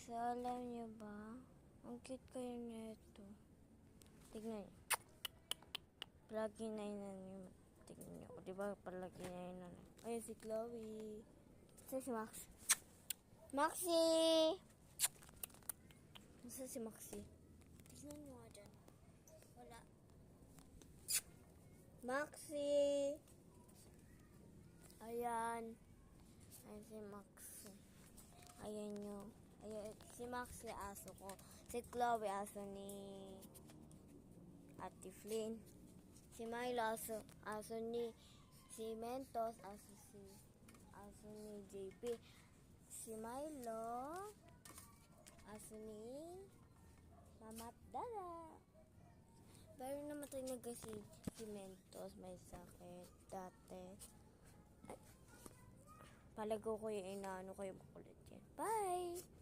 So, alam niyo ba? Ang cute kayo nito. Tignan niyo. Palagi na yun. Tignan niyo. Diba palagi na yun. Ayun si Chloe. Saan si Max? Maxi! Saan si Maxi? Tignan niyo nga dyan. Wala. Maxi! Ayan. Ayan si Maxi. Ayan nyo. Ayan, si Maxi aso ko. Si Chloe aso ni Ate Flynn. Si Milo aso ni si Mentos, aso ni JP. Si Milo aso ni Mama at Dada. Pero namatay na kasi si Mentos, may sakit dati. Ay, palago ko yung inaano kayo makulit yan. Bye!